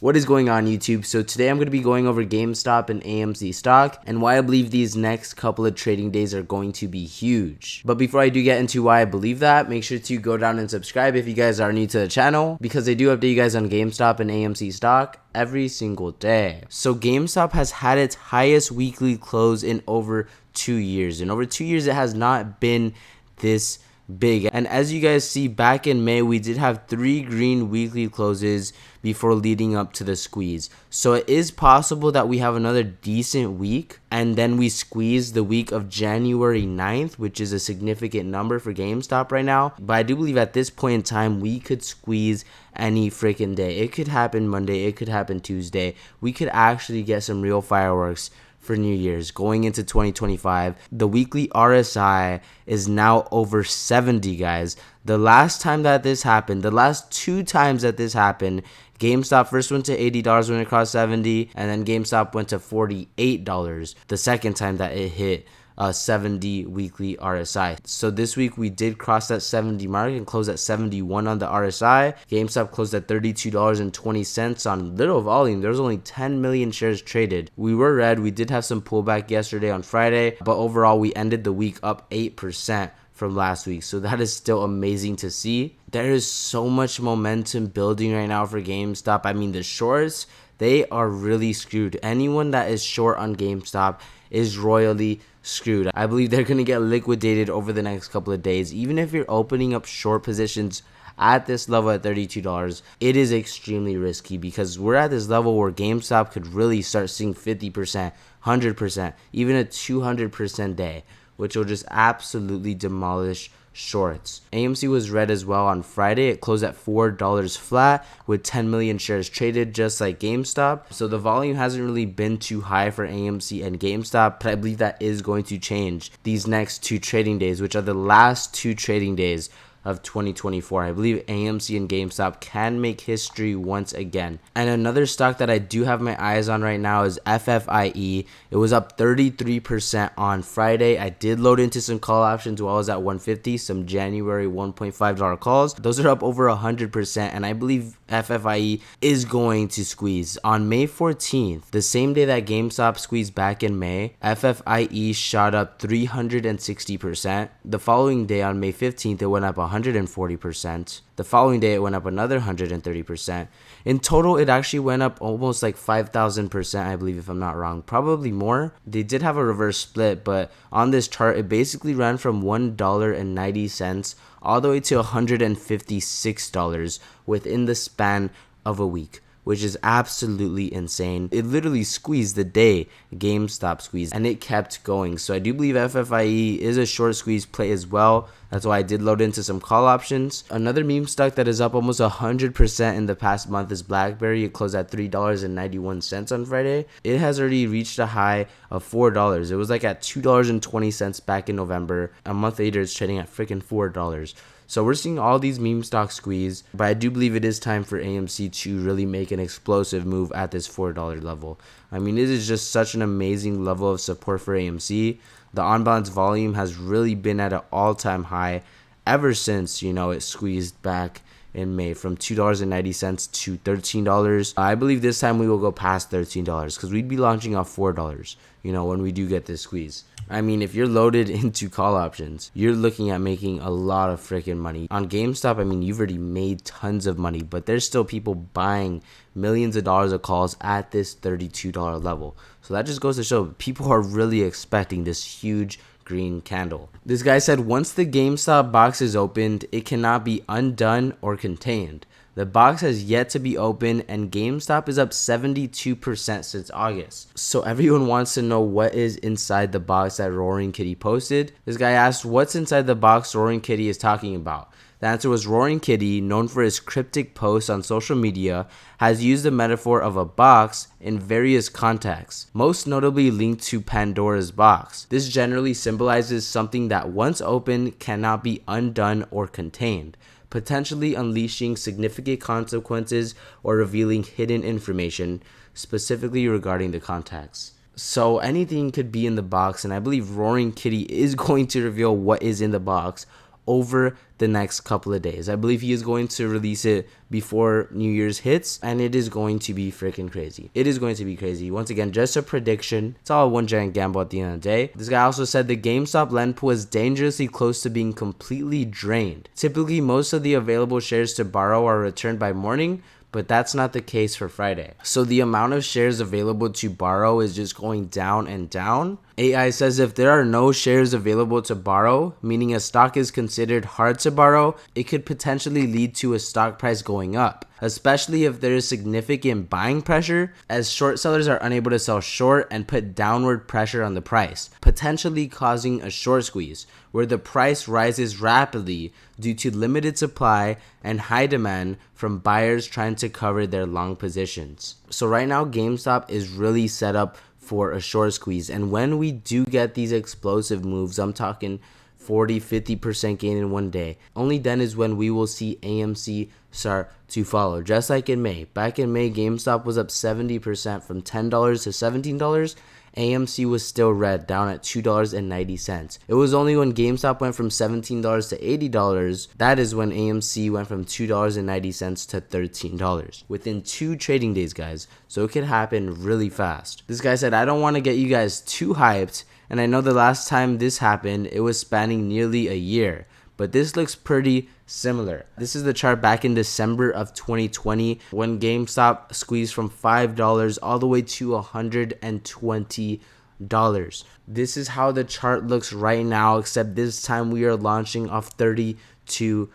What is going on, YouTube? So today I'm going to be going over GameStop and AMC stock and why I believe these next couple of trading days are going to be huge. But before I do get into why I believe that, make sure to go down and subscribe if you guys are new to the channel, because I do update you guys on GameStop and AMC stock every single day. So GameStop has had its highest weekly close in over 2 years. In over 2 years, it has not been this big. And as you guys see, back in May, we did have 3 green weekly closes before leading up to the squeeze. So it is possible that we have another decent week and then we squeeze the week of January 9th, which is a significant number for GameStop right now. But I do believe at this point in time, we could squeeze any freaking day. It could happen Monday, it could happen Tuesday. We could actually get some real fireworks for New Year's going into 2025. The weekly RSI is now over 70, guys. The last time that this happened, the last 2 times that this happened, GameStop first went to $80 when it crossed 70, and then GameStop went to $48 the second time that it hit 70 weekly RSI. So this week we did cross that 70 mark and close at 71 on the RSI. GameStop closed at $32.20 on little volume. There was only 10 million shares traded. We were red. We did have some pullback yesterday on Friday, but overall we ended the week up 8% from last week. So that is still amazing to see. There is so much momentum building right now for GameStop. I mean, the shorts, they are really screwed. Anyone that is short on GameStop is royally screwed. I believe they're going to get liquidated over the next couple of days. Even if you're opening up short positions at this level at $32, it is extremely risky because we're at this level where GameStop could really start seeing 50%, 100%, even a 200% day, which will just absolutely demolish shorts. AMC was red as well on Friday. It closed at $4 flat with 10 million shares traded, just like GameStop. So the volume hasn't really been too high for AMC and GameStop, but I believe that is going to change these next 2 trading days, which are the last 2 trading days of 2024. I believe AMC and GameStop can make history once again. And another stock that I do have my eyes on right now is FFIE. It was up 33% on Friday. I did load into some call options while I was at 150, some January $1.5 calls. Those are up over 100%, and I believe FFIE is going to squeeze. On May 14th, the same day that GameStop squeezed back in May, FFIE shot up 360%. The following day, on May 15th, it went up 140%. The following day, it went up another 130%. In total, it actually went up almost like 5,000%, I believe, if I'm not wrong. Probably more. They did have a reverse split, but on this chart, it basically ran from $1.90 all the way to $156 within the span of a week, which is absolutely insane. It literally squeezed the day GameStop squeezed, and it kept going. So I do believe FFIE is a short squeeze play as well. That's why I did load into some call options. Another meme stock that is up almost 100% in the past month is BlackBerry. It closed at $3.91 on Friday. It has already reached a high of $4. It was like at $2.20 back in November. A month later, it's trading at freaking $4. So we're seeing all these meme stocks squeeze, but I do believe it is time for AMC to really make an explosive move at this $4 level. I mean, it is just such an amazing level of support for AMC. The on-balance volume has really been at an all-time high ever since, it squeezed back in May from $2.90 to $13. I believe this time we will go past $13 because we'd be launching off $4, when we do get this squeeze. I mean, if you're loaded into call options, you're looking at making a lot of freaking money. On GameStop, I mean, you've already made tons of money, but there's still people buying millions of dollars of calls at this $32 level. So that just goes to show people are really expecting this huge green candle. This guy said once the GameStop box is opened, it cannot be undone or contained. The box has yet to be opened, and GameStop is up 72% since August. So everyone wants to know what is inside the box that Roaring Kitty posted. This guy asked, what's inside the box Roaring Kitty is talking about? The answer was Roaring Kitty, known for his cryptic posts on social media, has used the metaphor of a box in various contexts, most notably linked to Pandora's box. This generally symbolizes something that once opened cannot be undone or contained, potentially unleashing significant consequences or revealing hidden information, specifically regarding the context. So anything could be in the box, and I believe Roaring Kitty is going to reveal what is in the box over the next couple of days. I believe he is going to release it before New Year's hits, and it is going to be freaking crazy. It is going to be crazy. Once again, just a prediction. It's all one giant gamble at the end of the day. This guy also said the GameStop lend pool is dangerously close to being completely drained. Typically, most of the available shares to borrow are returned by morning, but that's not the case for Friday. So the amount of shares available to borrow is just going down and down. AI says if there are no shares available to borrow, meaning a stock is considered hard to borrow, it could potentially lead to a stock price going up, especially if there is significant buying pressure, as short sellers are unable to sell short and put downward pressure on the price, potentially causing a short squeeze, where the price rises rapidly due to limited supply and high demand from buyers trying to cover their long positions. So right now, GameStop is really set up for a short squeeze. And when we do get these explosive moves, I'm talking 40-50% gain in one day, only then is when we will see AMC start to follow. Just like in May. Back in May, GameStop was up 70% from $10 to $17. AMC was still red, down at $2.90. It was only when GameStop went from $17 to $80, that is when AMC went from $2.90 to $13 within 2 trading days, guys. So it could happen really fast. This guy said, I don't want to get you guys too hyped, and I know the last time this happened, it was spanning nearly a year, but this looks pretty similar. This is the chart back in December of 2020 when GameStop squeezed from $5 all the way to $120. This is how the chart looks right now, except this time we are launching off $32,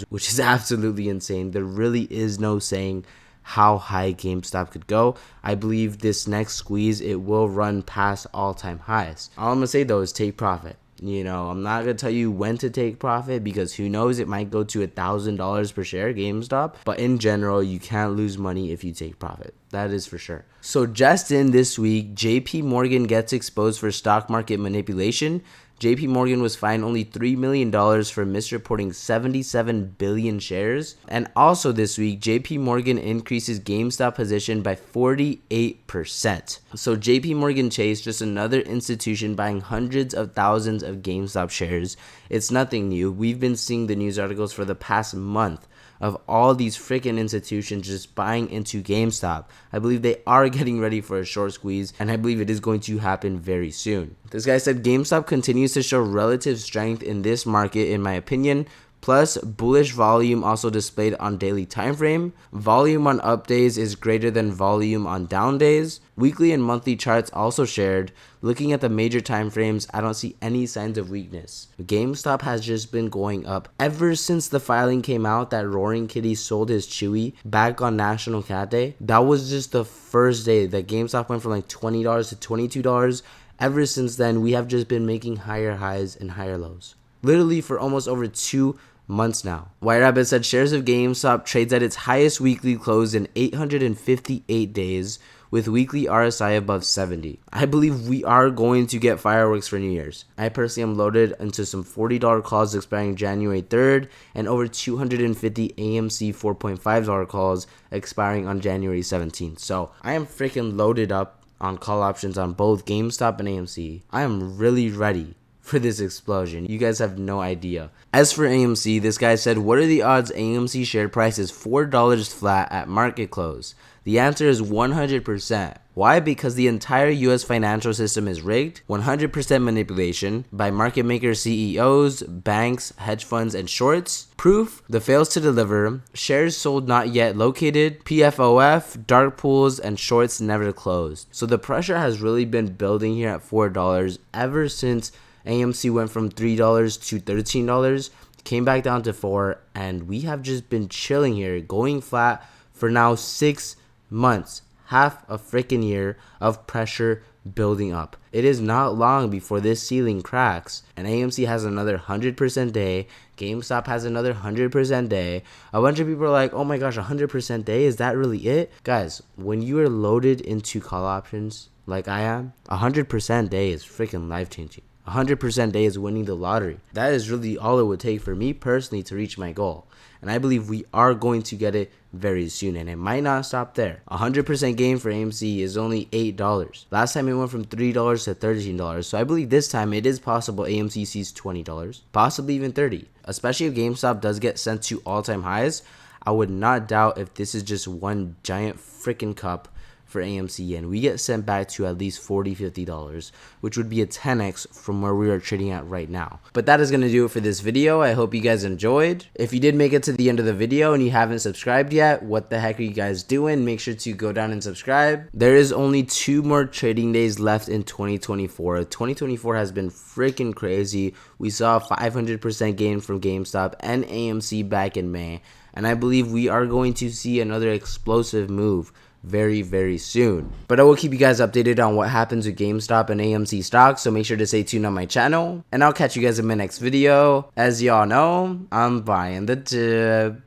which is absolutely insane. There really is no saying how high GameStop could go. I believe this next squeeze, it will run past all-time highs. All I'm gonna say though is take profit. You know, I'm not going to tell you when to take profit because who knows, it might go to $1,000 per share, GameStop. But in general, you can't lose money if you take profit. That is for sure. So just in this week, JP Morgan gets exposed for stock market manipulation. JP Morgan was fined only $3 million for misreporting 77 billion shares. And also this week, JP Morgan increases GameStop position by 48%. So JP Morgan Chase, just another institution buying hundreds of thousands of GameStop shares. It's nothing new. We've been seeing the news articles for the past month of all these freaking institutions just buying into GameStop. I believe they are getting ready for a short squeeze, and I believe it is going to happen very soon. This guy said GameStop continues to show relative strength in this market, in my opinion. Plus, bullish volume also displayed on daily time frame. Volume on up days is greater than volume on down days. Weekly and monthly charts also shared. Looking at the major time frames, I don't see any signs of weakness. GameStop has just been going up ever since the filing came out that Roaring Kitty sold his Chewy back on National Cat Day. That was just the first day that GameStop went from like $20 to $22. Ever since then, we have just been making higher highs and higher lows. Literally for almost over 2 months now. White Rabbit said shares of GameStop trades at its highest weekly close in 858 days with weekly RSI above 70. I believe we are going to get fireworks for New Year's. I personally am loaded into some $40 calls expiring January 3rd and over 250 AMC $4.5 calls expiring on January 17th. So I am freaking loaded up on call options on both GameStop and AMC. I am really ready for this explosion. You guys have no idea. As for AMC, this guy said, what are the odds AMC share price is $4 flat at market close? The answer is 100%. Why? Because the entire US financial system is rigged, 100% manipulation by market maker CEOs, banks, hedge funds, and shorts. Proof, the fails to deliver, shares sold not yet located, PFOF, dark pools, and shorts never closed. So the pressure has really been building here at $4 ever since AMC went from $3 to $13, came back down to $4, and we have just been chilling here, going flat for now 6 months, half a freaking year of pressure building up. It is not long before this ceiling cracks, and AMC has another 100% day, GameStop has another 100% day. A bunch of people are like, oh my gosh, 100% day, is that really it? Guys, when you are loaded into call options like I am, 100% day is freaking life-changing. 100% day is winning the lottery. That is really all it would take for me personally to reach my goal. And I believe we are going to get it very soon, and it might not stop there. 100% gain for AMC is only $8. Last time it went from $3 to $13, so I believe this time it is possible AMC sees $20, possibly even $30. Especially if GameStop does get sent to all-time highs, I would not doubt if this is just one giant freaking cup for AMC and we get sent back to at least $40-50, which would be a 10x from where we are trading at right now. But that is going to do it for this video. I hope you guys enjoyed. If you did make it to the end of the video and you haven't subscribed yet, what the heck are you guys doing? Make sure to go down and subscribe. There is only 2 more trading days left in 2024. 2024 has been freaking crazy. We saw a 500% gain from GameStop and AMC back in May, and I believe we are going to see another explosive move very soon. But I will keep you guys updated on what happens with GameStop and AMC stocks, so make sure to stay tuned on my channel, and I'll catch you guys in my next video. As y'all know, I'm buying the dip.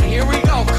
Here we go.